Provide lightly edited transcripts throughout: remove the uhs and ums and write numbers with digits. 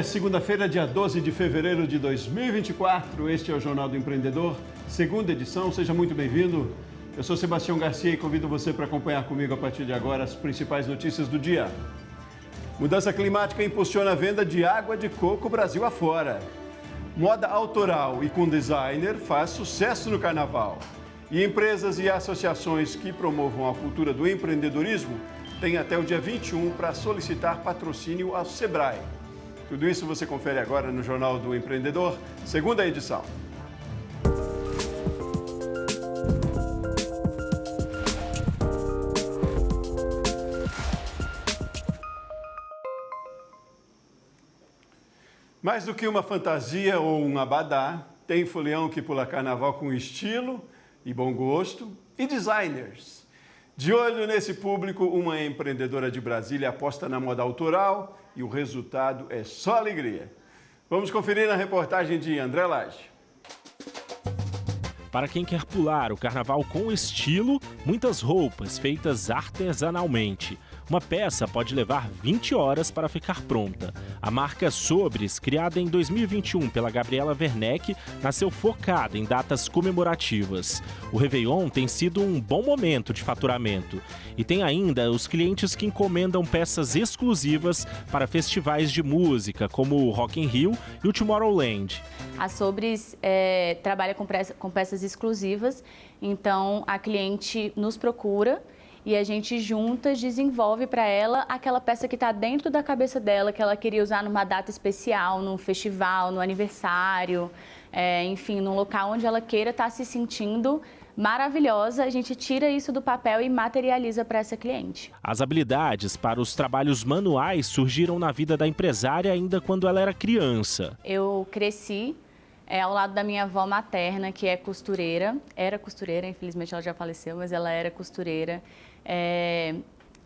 segunda-feira, dia 12 de fevereiro de 2024. Este é o Jornal do Empreendedor, segunda edição. Seja muito bem-vindo. Eu sou Sebastião Garcia e convido você para acompanhar comigo a partir de agora as principais notícias do dia. Mudança climática impulsiona a venda de água de coco Brasil afora. Moda autoral e com designer faz sucesso no carnaval. E empresas e associações que promovam a cultura do empreendedorismo têm até o dia 21 para solicitar patrocínio ao Sebrae. Tudo isso você confere agora no Jornal do Empreendedor, segunda edição. Mais do que uma fantasia ou um abadá, tem folião que pula carnaval com estilo e bom gosto e designers. De olho nesse público, uma empreendedora de Brasília aposta na moda autoral e o resultado é só alegria. Vamos conferir na reportagem de André Lage. Para quem quer pular o carnaval com estilo, muitas roupas feitas artesanalmente. Uma peça pode levar 20 horas para ficar pronta. A marca Sobres, criada em 2021 pela Gabriela Werneck, nasceu focada em datas comemorativas. O Réveillon tem sido um bom momento de faturamento. E tem ainda os clientes que encomendam peças exclusivas para festivais de música, como o Rock in Rio e o Tomorrowland. A Sobres trabalha com peças exclusivas, então a cliente nos procura e a gente juntas desenvolve para ela aquela peça que está dentro da cabeça dela, que ela queria usar numa data especial, num festival, no aniversário, enfim, num local onde ela queira estar se sentindo maravilhosa. A gente tira isso do papel e materializa para essa cliente. As habilidades para os trabalhos manuais surgiram na vida da empresária ainda quando ela era criança. Eu cresci ao lado da minha avó materna, que é costureira. Era costureira, infelizmente ela já faleceu, mas ela era costureira.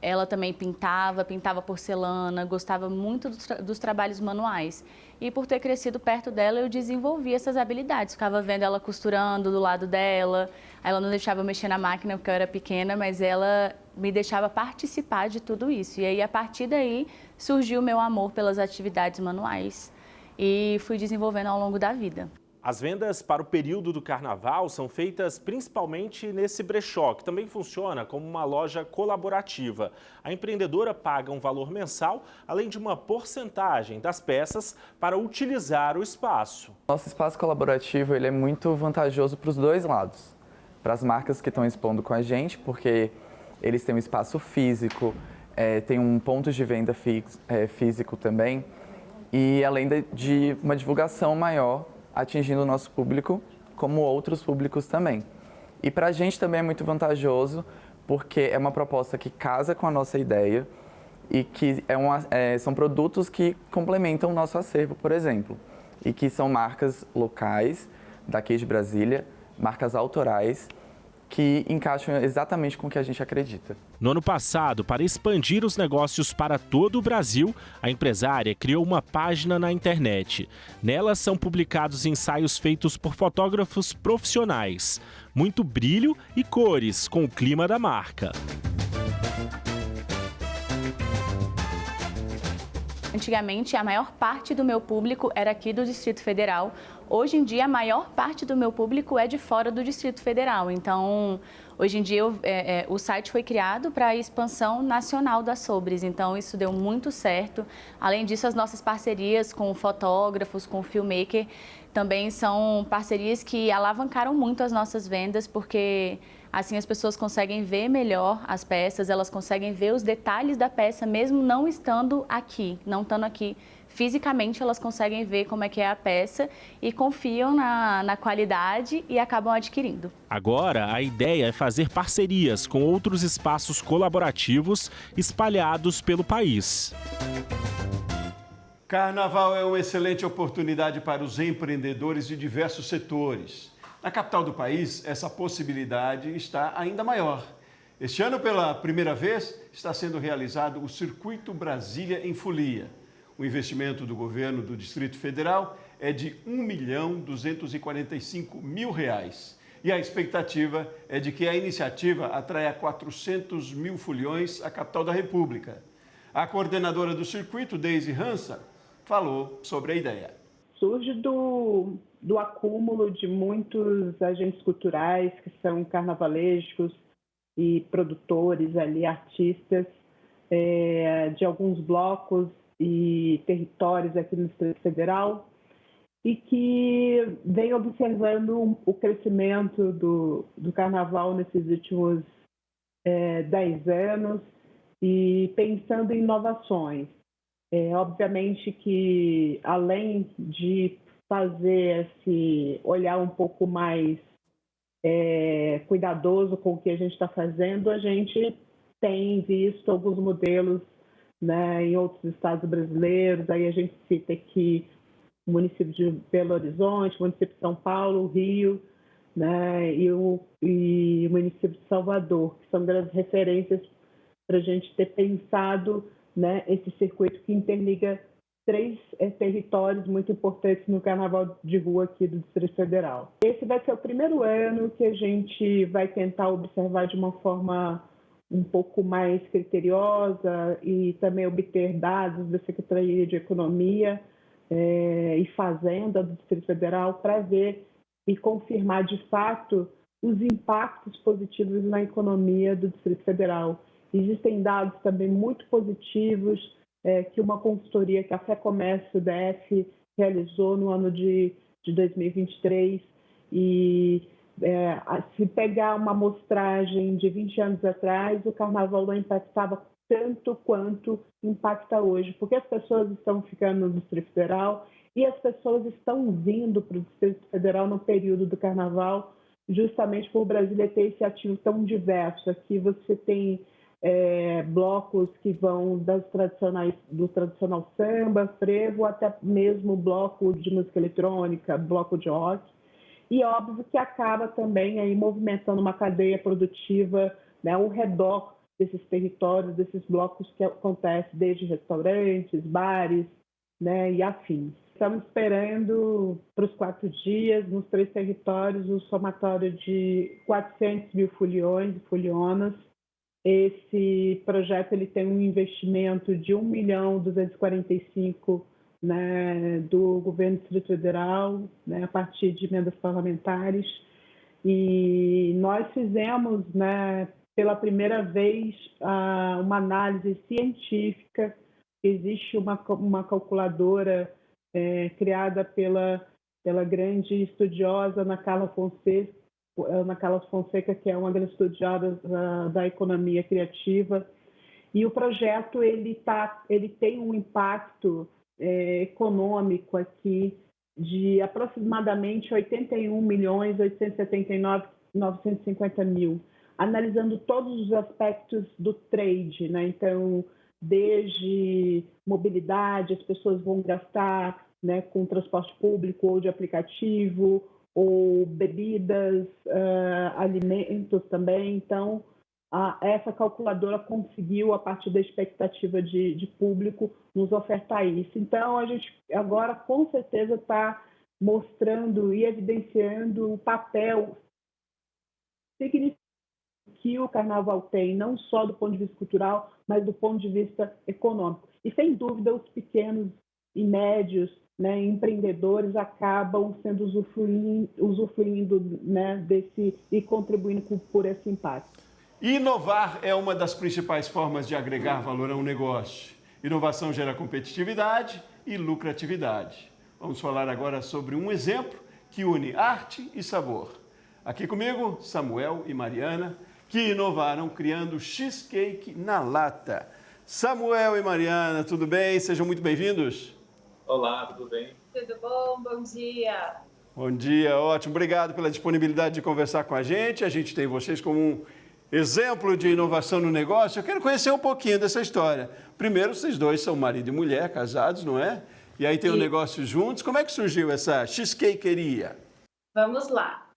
Ela também pintava porcelana, gostava muito dos trabalhos manuais. E por ter crescido perto dela, eu desenvolvi essas habilidades. Ficava vendo ela costurando do lado dela. Ela não deixava eu mexer na máquina porque eu era pequena, mas ela me deixava participar de tudo isso. E aí, a partir daí, surgiu o meu amor pelas atividades manuais e fui desenvolvendo ao longo da vida. As vendas para o período do carnaval são feitas principalmente nesse brechó, que também funciona como uma loja colaborativa. A empreendedora paga um valor mensal, além de uma porcentagem das peças para utilizar o espaço. Nosso espaço colaborativo ele é muito vantajoso para os dois lados. Para as marcas que estão expondo com a gente, porque eles têm um espaço físico, tem um ponto de venda físico também, e além de uma divulgação maior, atingindo o nosso público, como outros públicos também. E para a gente também é muito vantajoso, porque é uma proposta que casa com a nossa ideia e que são produtos que complementam o nosso acervo, por exemplo, e que são marcas locais, daqui de Brasília, marcas autorais, que encaixam exatamente com o que a gente acredita. No ano passado, para expandir os negócios para todo o Brasil, a empresária criou uma página na internet. Nela são publicados ensaios feitos por fotógrafos profissionais. Muito brilho e cores com o clima da marca. Antigamente, a maior parte do meu público era aqui do Distrito Federal. Hoje em dia, a maior parte do meu público é de fora do Distrito Federal. Então, hoje em dia, o site foi criado para a expansão nacional da Sobres. Então, isso deu muito certo. Além disso, as nossas parcerias com fotógrafos, com filmmaker, também são parcerias que alavancaram muito as nossas vendas, porque assim as pessoas conseguem ver melhor as peças, elas conseguem ver os detalhes da peça, mesmo não estando aqui, fisicamente, elas conseguem ver como é que é a peça e confiam na qualidade e acabam adquirindo. Agora, a ideia é fazer parcerias com outros espaços colaborativos espalhados pelo país. Carnaval é uma excelente oportunidade para os empreendedores de diversos setores. Na capital do país, essa possibilidade está ainda maior. Este ano, pela primeira vez, está sendo realizado o Circuito Brasília em Folia. O investimento do governo do Distrito Federal é de R$ 1.245.000. E a expectativa é de que a iniciativa atraia 400 mil foliões à capital da República. A coordenadora do circuito, Deise Hansa, falou sobre a ideia. Surge do acúmulo de muitos agentes culturais que são carnavalescos e produtores ali, artistas, de alguns blocos e territórios aqui no Distrito Federal, e que vem observando o crescimento do carnaval nesses últimos 10 anos e pensando em inovações. Obviamente que, além de fazer esse olhar um pouco mais cuidadoso com o que a gente está fazendo, a gente tem visto alguns modelos, né, em outros estados brasileiros. Aí a gente cita aqui o município de Belo Horizonte, o município de São Paulo, Rio, né, e o município de Salvador, que são grandes referências para a gente ter pensado, né, esse circuito que interliga 3 territórios muito importantes no Carnaval de Rua aqui do Distrito Federal. Esse vai ser o primeiro ano que a gente vai tentar observar de uma forma um pouco mais criteriosa e também obter dados da Secretaria de Economia e Fazenda do Distrito Federal para ver e confirmar de fato os impactos positivos na economia do Distrito Federal. Existem dados também muito positivos que uma consultoria que a Fé Comércio DF realizou no ano de 2023 e se pegar uma amostragem de 20 anos atrás, o Carnaval não impactava tanto quanto impacta hoje, porque as pessoas estão ficando no Distrito Federal e as pessoas estão vindo para o Distrito Federal no período do Carnaval, justamente por Brasília ter esse ativo tão diverso. Aqui você tem blocos que vão do tradicional samba, frevo, até mesmo bloco de música eletrônica, bloco de rock. E óbvio que acaba também aí movimentando uma cadeia produtiva, né, ao redor desses territórios, desses blocos que acontecem desde restaurantes, bares, né, e afins. Estamos esperando para os 4 dias, nos 3 territórios, o somatório de 400 mil foliões e folionas. Esse projeto ele tem um investimento de 1.245.000, né, do governo do Distrito Federal, né, a partir de emendas parlamentares. E nós fizemos, né, pela primeira vez, uma análise científica. Existe uma calculadora criada pela grande estudiosa Ana Carla Fonseca, que é uma grande estudiosa da economia criativa. E o projeto ele tem um impacto econômico aqui de aproximadamente 81.879.950.000, analisando todos os aspectos do trade, né? Então, desde mobilidade, as pessoas vão gastar, né, com transporte público ou de aplicativo, ou bebidas, alimentos também. Então, essa calculadora conseguiu, a partir da expectativa de público, nos ofertar isso. Então, a gente agora, com certeza, está mostrando e evidenciando o papel significativo que o Carnaval tem, não só do ponto de vista cultural, mas do ponto de vista econômico. E, sem dúvida, os pequenos e médios, né, empreendedores acabam sendo usufruindo, né, desse e contribuindo por esse impacto. Inovar é uma das principais formas de agregar valor a um negócio. Inovação gera competitividade e lucratividade. Vamos falar agora sobre um exemplo que une arte e sabor. Aqui comigo, Samuel e Mariana, que inovaram criando cheesecake na lata. Samuel e Mariana, tudo bem? Sejam muito bem-vindos. Olá, tudo bem? Tudo bom? Bom dia. Bom dia, ótimo. Obrigado pela disponibilidade de conversar com a gente. A gente tem vocês como um exemplo de inovação no negócio. Eu quero conhecer um pouquinho dessa história. Primeiro, vocês dois são marido e mulher, casados, não é? E aí tem um negócio juntos. Como é que surgiu essa cheesecakeria? Vamos lá.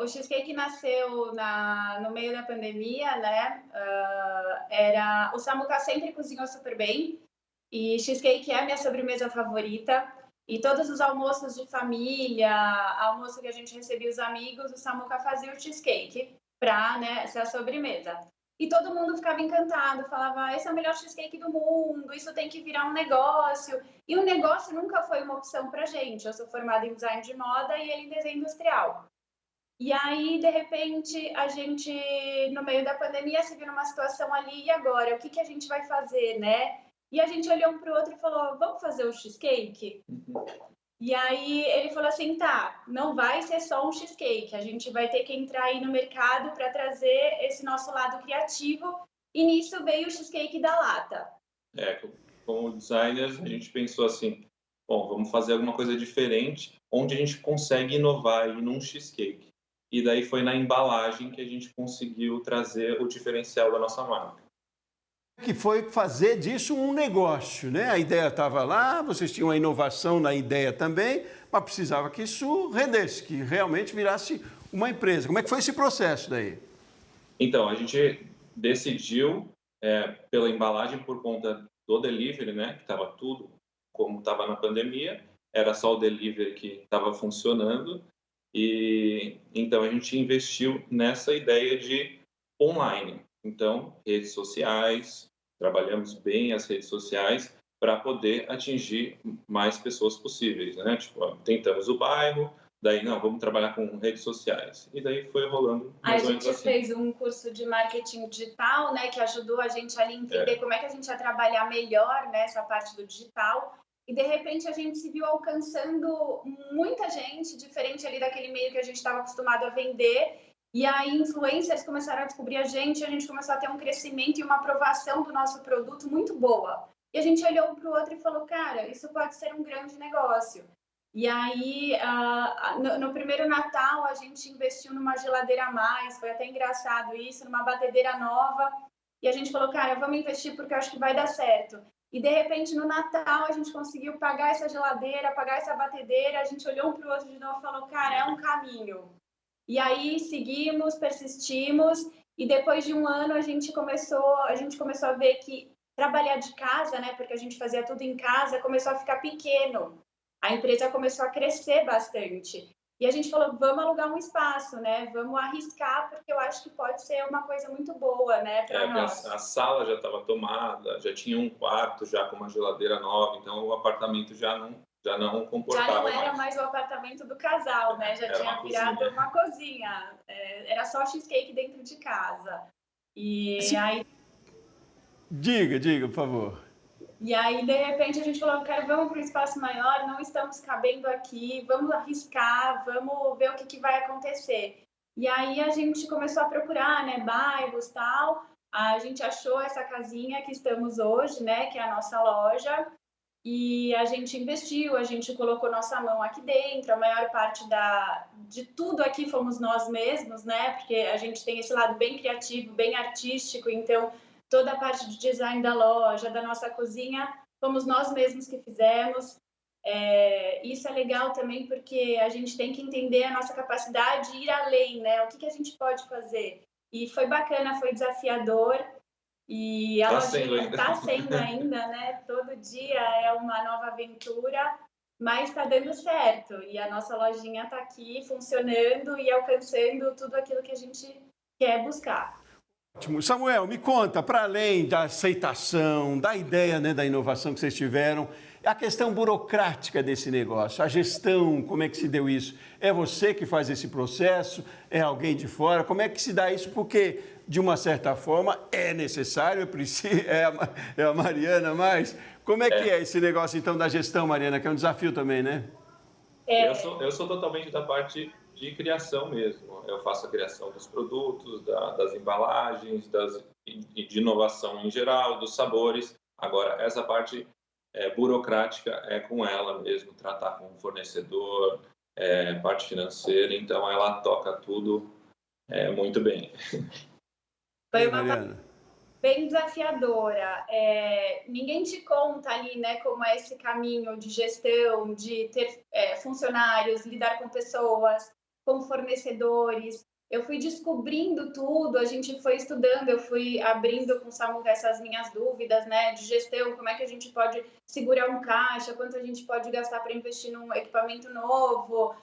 O cheesecake nasceu no meio da pandemia, né? O Samuca sempre cozinhou super bem. E cheesecake é a minha sobremesa favorita. E todos os almoços de família, almoço que a gente recebia os amigos, o Samuca fazia o cheesecake para, né, ser a sobremesa. e todo mundo ficava encantado, falava, esse é o melhor cheesecake do mundo, isso tem que virar um negócio. E o negócio nunca foi uma opção pra gente. Eu sou formada em design de moda e ele em desenho industrial. E aí, de repente, a gente, no meio da pandemia, se viu numa situação ali, e agora? O que a gente vai fazer, né? E a gente olhou um pro outro e falou, vamos fazer o cheesecake? E aí ele falou assim, tá, não vai ser só um cheesecake, a gente vai ter que entrar aí no mercado para trazer esse nosso lado criativo, e nisso veio o cheesecake da lata. Como designers, a gente pensou assim, bom, vamos fazer alguma coisa diferente, onde a gente consegue inovar aí num cheesecake. E daí foi na embalagem que a gente conseguiu trazer o diferencial da nossa marca. Que foi fazer disso um negócio, né? A ideia estava lá, vocês tinham a inovação na ideia também, mas precisava que isso rendesse, que realmente virasse uma empresa. Como é que foi esse processo daí? Então, a gente decidiu pela embalagem por conta do delivery, né? Que estava tudo como estava na pandemia, era só o delivery que estava funcionando, e então a gente investiu nessa ideia de online. Então, redes sociais, trabalhamos bem as redes sociais para poder atingir mais pessoas possíveis, né? Tipo, tentamos o bairro, daí não, vamos trabalhar com redes sociais. E daí foi rolando mais ou menos assim. A gente fez um curso de marketing digital, né, que ajudou a gente ali a entender como é que a gente ia trabalhar melhor, né, essa parte do digital. E, de repente, a gente se viu alcançando muita gente, diferente ali daquele meio que a gente estava acostumado a vender. E aí, influencers começaram a descobrir a gente começou a ter um crescimento e uma aprovação do nosso produto muito boa. E a gente olhou um para o outro e falou, cara, isso pode ser um grande negócio. E aí, no primeiro Natal, a gente investiu numa geladeira a mais, foi até engraçado isso, numa batedeira nova. E a gente falou, cara, vamos investir porque eu acho que vai dar certo. E, de repente, no Natal, a gente conseguiu pagar essa geladeira, pagar essa batedeira. A gente olhou um para o outro de novo e falou, cara, é um caminho. E aí seguimos, persistimos, e depois de um ano a gente começou a ver que trabalhar de casa, né, porque a gente fazia tudo em casa, começou a ficar pequeno. A empresa começou a crescer bastante. E a gente falou, vamos alugar um espaço, né? Vamos arriscar, porque eu acho que pode ser uma coisa muito boa, né, para nós. A sala já estava tomada, já tinha um quarto já com uma geladeira nova, então o apartamento já não comportava. Já não era mais o apartamento do casal, né? Já tinha virado uma cozinha. Era só cheesecake dentro de casa. E aí... Diga, por favor. E aí, de repente, a gente falou, cara, vamos para um espaço maior, não estamos cabendo aqui, vamos arriscar, vamos ver o que vai acontecer. E aí a gente começou a procurar, né, bairros e tal. A gente achou essa casinha que estamos hoje, né, que é a nossa loja. E a gente investiu, a gente colocou nossa mão aqui dentro, a maior parte de tudo aqui fomos nós mesmos, né? Porque a gente tem esse lado bem criativo, bem artístico, então toda a parte de design da loja, da nossa cozinha, fomos nós mesmos que fizemos. Isso é legal também porque a gente tem que entender a nossa capacidade de ir além, né? O que a gente pode fazer. E foi bacana, foi desafiador. E a lojinha está sendo ainda, né? Todo dia é uma nova aventura, mas está dando certo. E a nossa lojinha está aqui funcionando e alcançando tudo aquilo que a gente quer buscar. Ótimo. Samuel, me conta, para além da aceitação, da ideia, né, da inovação que vocês tiveram, a questão burocrática desse negócio, a gestão, como é que se deu isso? É você que faz esse processo? É alguém de fora? Como é que se dá isso? Porque, de uma certa forma, é necessário, é a Mariana, mas como é que é esse negócio, então, da gestão, Mariana, que é um desafio também, né? Eu sou totalmente da parte de criação mesmo. Eu faço a criação dos produtos, das embalagens, de inovação em geral, dos sabores. Agora, essa parte burocrática é com ela mesmo, tratar com o fornecedor, parte financeira, então ela toca tudo muito bem. Foi uma bem desafiadora. Ninguém te conta ali, né, como é esse caminho de gestão, de ter funcionários, lidar com pessoas, com fornecedores. Eu fui descobrindo tudo, a gente foi estudando, eu fui abrindo com o Samuca essas minhas dúvidas, né, de gestão, como é que a gente pode segurar um caixa, quanto a gente pode gastar para investir num equipamento novo.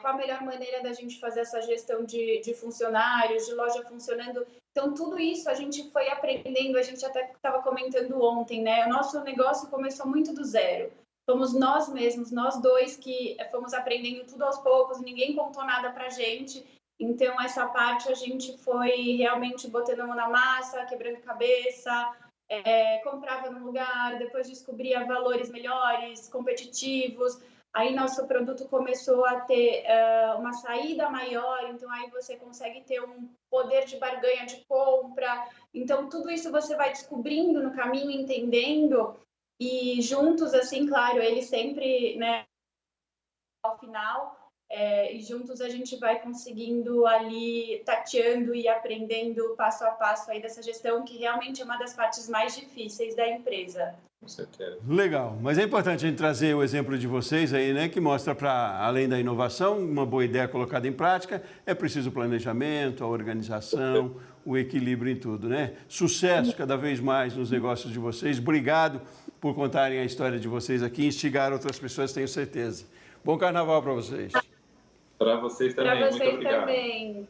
qual a melhor maneira da gente fazer essa gestão de funcionários, de loja funcionando. Então, tudo isso a gente foi aprendendo, a gente até estava comentando ontem, né? O nosso negócio começou muito do zero. Fomos nós mesmos, nós dois, que fomos aprendendo tudo aos poucos, ninguém contou nada pra gente. Então, essa parte a gente foi realmente botando a mão na massa, quebrando cabeça, comprava no lugar, depois descobria valores melhores, competitivos. Aí nosso produto começou a ter uma saída maior, então aí você consegue ter um poder de barganha de compra. Então, tudo isso você vai descobrindo no caminho, entendendo, e juntos, assim, claro, eles sempre, né, ao final, e juntos a gente vai conseguindo ali, tateando e aprendendo passo a passo aí dessa gestão, que realmente é uma das partes mais difíceis da empresa. Com certeza. Legal, mas é importante a gente trazer o exemplo de vocês aí, né, que mostra para, além da inovação, uma boa ideia colocada em prática, é preciso planejamento, a organização, o equilíbrio em tudo, né? Sucesso cada vez mais nos negócios de vocês. Obrigado por contarem a história de vocês aqui, instigar outras pessoas, tenho certeza. Bom carnaval para vocês. Para vocês também, Para vocês muito obrigado. também.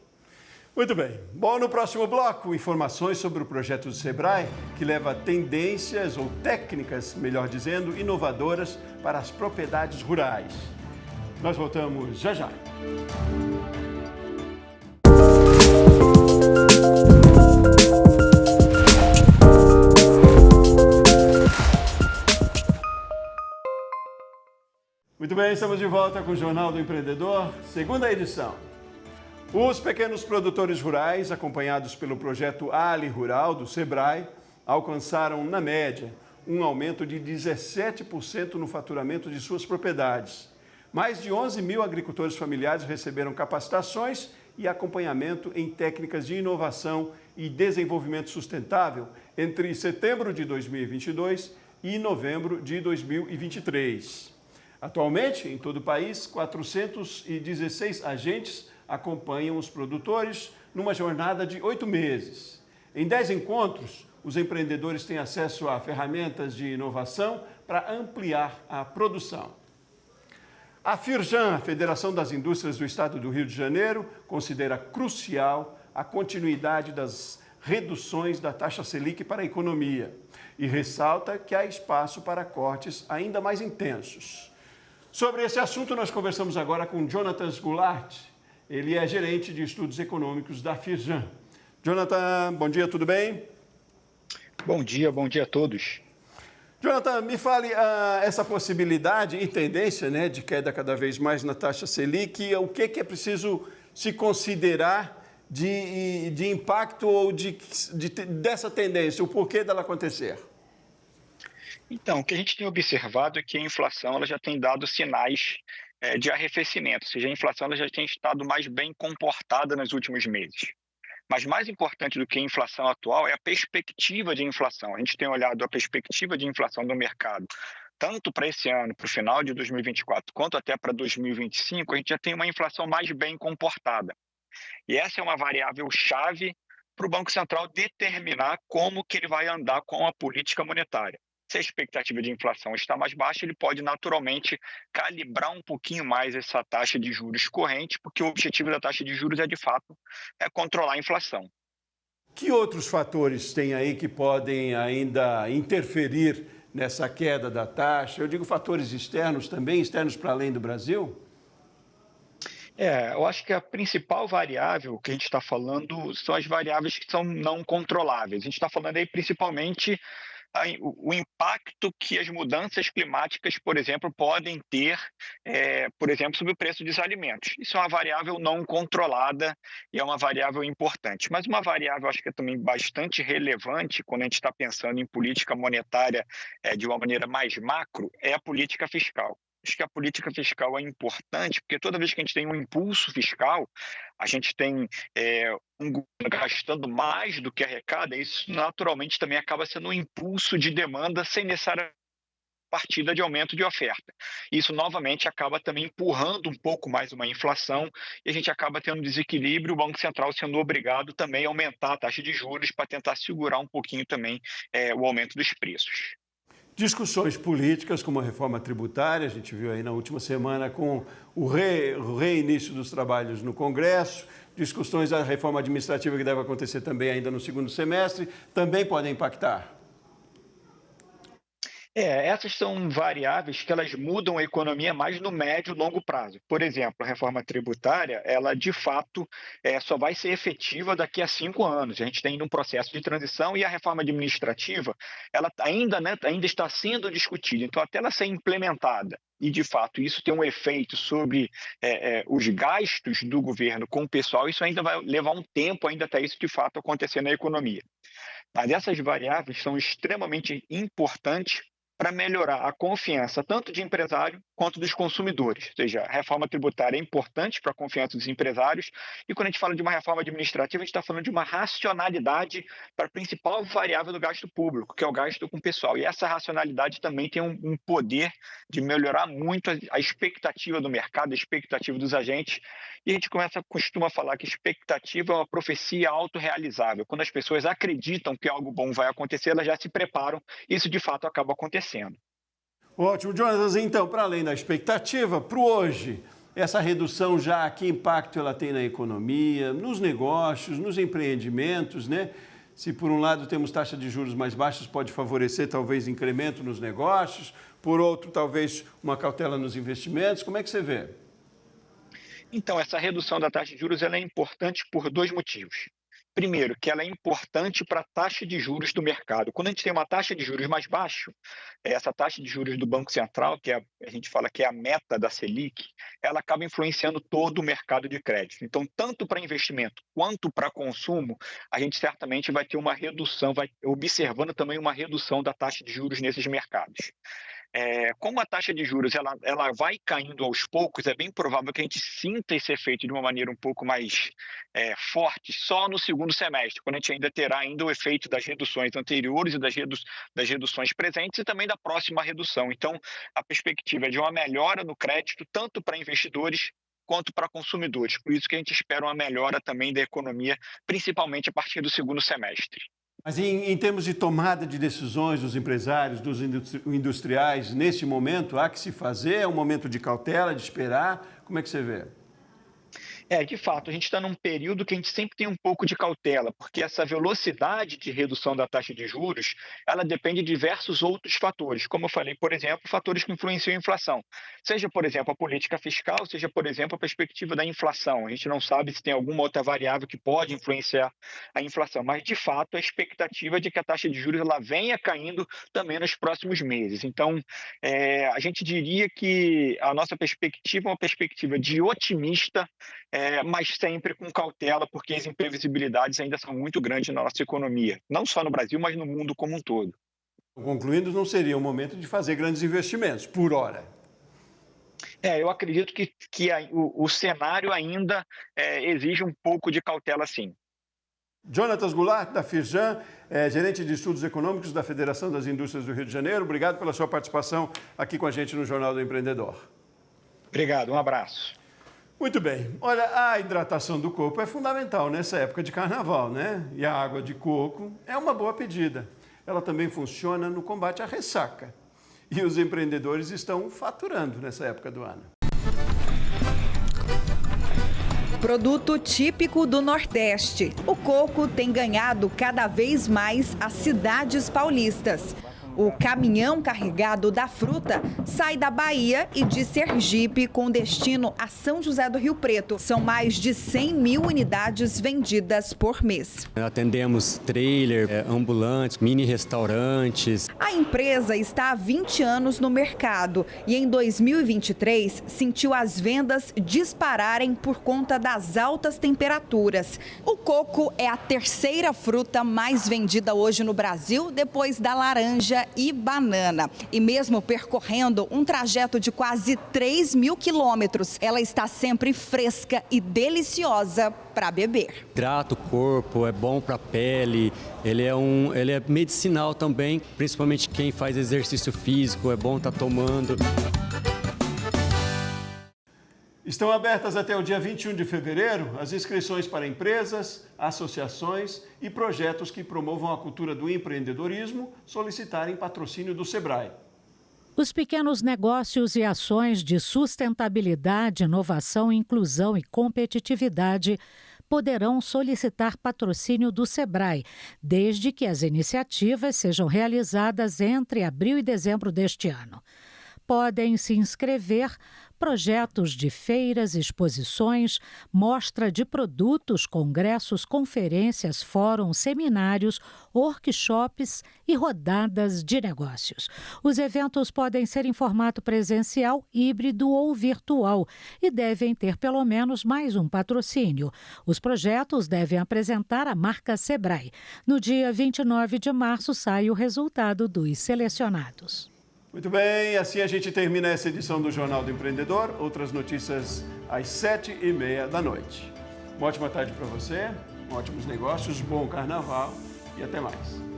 Muito bem. Bom, no próximo bloco, informações sobre o projeto do Sebrae, que leva tendências ou técnicas, melhor dizendo, inovadoras para as propriedades rurais. Nós voltamos já já. Muito bem, estamos de volta com o Jornal do Empreendedor, segunda edição. Os pequenos produtores rurais, acompanhados pelo projeto Ali Rural do Sebrae, alcançaram, na média, um aumento de 17% no faturamento de suas propriedades. Mais de 11 mil agricultores familiares receberam capacitações e acompanhamento em técnicas de inovação e desenvolvimento sustentável entre setembro de 2022 e novembro de 2023. Atualmente, em todo o país, 416 agentes acompanham os produtores numa jornada de 8 meses. Em 10 encontros, os empreendedores têm acesso a ferramentas de inovação para ampliar a produção. A Firjan, a Federação das Indústrias do Estado do Rio de Janeiro, considera crucial a continuidade das reduções da taxa Selic para a economia e ressalta que há espaço para cortes ainda mais intensos. Sobre esse assunto, nós conversamos agora com Jonathan Goulart. Ele é gerente de estudos econômicos da Firjan. Jonathan, bom dia, tudo bem? Bom dia a todos. Jonathan, me fale essa possibilidade e tendência, né, de queda cada vez mais na taxa Selic, o que é preciso se considerar de impacto ou dessa tendência, o porquê dela acontecer? Então, o que a gente tem observado é que a inflação ela já tem dado sinais de arrefecimento, ou seja, a inflação ela já tem estado mais bem comportada nos últimos meses. Mas mais importante do que a inflação atual é a perspectiva de inflação. A gente tem olhado a perspectiva de inflação do mercado, tanto para esse ano, para o final de 2024, quanto até para 2025, a gente já tem uma inflação mais bem comportada. E essa é uma variável chave para o Banco Central determinar como que ele vai andar com a política monetária. Se a expectativa de inflação está mais baixa, ele pode naturalmente calibrar um pouquinho mais essa taxa de juros corrente, porque o objetivo da taxa de juros é, de fato, controlar a inflação. Que outros fatores tem aí que podem ainda interferir nessa queda da taxa? Eu digo fatores externos também, externos para além do Brasil? Eu acho que a principal variável que a gente está falando são as variáveis que são não controláveis. A gente está falando aí principalmente o impacto que as mudanças climáticas, por exemplo, podem ter, por exemplo, sobre o preço dos alimentos. Isso é uma variável não controlada e é uma variável importante. Mas uma variável, acho que é também bastante relevante quando a gente está pensando em política monetária de uma maneira mais macro, é a política fiscal. Acho que a política fiscal é importante, porque toda vez que a gente tem um impulso fiscal, a gente tem um governo gastando mais do que arrecada, isso naturalmente também acaba sendo um impulso de demanda sem necessariamente partida de aumento de oferta. Isso, novamente, acaba também empurrando um pouco mais uma inflação e a gente acaba tendo um desequilíbrio, o Banco Central sendo obrigado também a aumentar a taxa de juros para tentar segurar um pouquinho também o aumento dos preços. Discussões políticas, como a reforma tributária, a gente viu aí na última semana com o reinício dos trabalhos no Congresso, discussões da reforma administrativa que deve acontecer também ainda no segundo semestre, também podem impactar. Essas são variáveis que elas mudam a economia mais no médio e longo prazo. Por exemplo, a reforma tributária, ela de fato só vai ser efetiva daqui a 5 anos. A gente tem um processo de transição e a reforma administrativa, ela ainda está sendo discutida. Então, até ela ser implementada e, de fato, isso ter um efeito sobre os gastos do governo com o pessoal, isso ainda vai levar um tempo ainda até isso, de fato, acontecer na economia. Mas essas variáveis são extremamente importantes para melhorar a confiança tanto de empresário quanto dos consumidores. Ou seja, a reforma tributária é importante para a confiança dos empresários e quando a gente fala de uma reforma administrativa, a gente está falando de uma racionalidade para a principal variável do gasto público, que é o gasto com o pessoal. E essa racionalidade também tem um poder de melhorar muito a expectativa do mercado, a expectativa dos agentes. E a gente costuma falar que expectativa é uma profecia autorrealizável. Quando as pessoas acreditam que algo bom vai acontecer, elas já se preparam e isso de fato acaba acontecendo. Ótimo. Jonatas, então, para além da expectativa, para o hoje, essa redução já, que impacto ela tem na economia, nos negócios, nos empreendimentos, né? Se por um lado temos taxa de juros mais baixas, pode favorecer talvez incremento nos negócios, por outro, talvez uma cautela nos investimentos. Como é que você vê? Então, essa redução da taxa de juros ela é importante por 2 motivos. Primeiro, que ela é importante para a taxa de juros do mercado. Quando a gente tem uma taxa de juros mais baixa, essa taxa de juros do Banco Central, que a gente fala que é a meta da Selic, ela acaba influenciando todo o mercado de crédito. Então, tanto para investimento quanto para consumo, a gente certamente vai ter uma redução, vai observando também uma redução da taxa de juros nesses mercados. Como a taxa de juros ela vai caindo aos poucos, é bem provável que a gente sinta esse efeito de uma maneira um pouco mais forte só no segundo semestre, quando a gente ainda terá o efeito das reduções anteriores e das reduções presentes e também da próxima redução. Então, a perspectiva é de uma melhora no crédito, tanto para investidores quanto para consumidores. Por isso que a gente espera uma melhora também da economia, principalmente a partir do segundo semestre. Mas em termos de tomada de decisões dos empresários, dos industriais, neste momento, há que se fazer? É um momento de cautela, de esperar? Como é que você vê? De fato, a gente está num período que a gente sempre tem um pouco de cautela, porque essa velocidade de redução da taxa de juros, ela depende de diversos outros fatores, como eu falei, por exemplo, fatores que influenciam a inflação. Seja, por exemplo, a política fiscal, seja, por exemplo, a perspectiva da inflação. A gente não sabe se tem alguma outra variável que pode influenciar a inflação, mas, de fato, a expectativa é de que a taxa de juros ela venha caindo também nos próximos meses. Então, a gente diria que a nossa perspectiva é uma perspectiva de otimista, mas sempre com cautela, porque as imprevisibilidades ainda são muito grandes na nossa economia, não só no Brasil, mas no mundo como um todo. Concluindo, não seria o momento de fazer grandes investimentos, por hora. Eu acredito que o cenário ainda exige um pouco de cautela, sim. Jonatas Goulart, da Firjan, gerente de estudos econômicos da Federação das Indústrias do Rio de Janeiro. Obrigado pela sua participação aqui com a gente no Jornal do Empreendedor. Obrigado, um abraço. Muito bem. Olha, a hidratação do corpo é fundamental nessa época de carnaval, né? E a água de coco é uma boa pedida. Ela também funciona no combate à ressaca. E os empreendedores estão faturando nessa época do ano. Produto típico do Nordeste. O coco tem ganhado cada vez mais as cidades paulistas. O caminhão carregado da fruta sai da Bahia e de Sergipe com destino a São José do Rio Preto. São mais de 100 mil unidades vendidas por mês. Atendemos trailer, ambulantes, mini restaurantes. A empresa está há 20 anos no mercado e em 2023 sentiu as vendas dispararem por conta das altas temperaturas. O coco é a terceira fruta mais vendida hoje no Brasil, depois da laranja e banana. E mesmo percorrendo um trajeto de quase 3 mil quilômetros, ela está sempre fresca e deliciosa para beber. Hidrata o corpo, é bom para a pele, ele é medicinal também, principalmente quem faz exercício físico, é bom estar tomando. Estão abertas até o dia 21 de fevereiro as inscrições para empresas, associações e projetos que promovam a cultura do empreendedorismo solicitarem patrocínio do Sebrae. Os pequenos negócios e ações de sustentabilidade, inovação, inclusão e competitividade poderão solicitar patrocínio do Sebrae, desde que as iniciativas sejam realizadas entre abril e dezembro deste ano. Podem se inscrever projetos de feiras, exposições, mostra de produtos, congressos, conferências, fóruns, seminários, workshops e rodadas de negócios. Os eventos podem ser em formato presencial, híbrido ou virtual e devem ter pelo menos mais um patrocínio. Os projetos devem apresentar a marca Sebrae. No dia 29 de março sai o resultado dos selecionados. Muito bem, assim a gente termina essa edição do Jornal do Empreendedor. Outras notícias às 7h30 da noite. Uma ótima tarde para você, ótimos negócios, bom carnaval e até mais.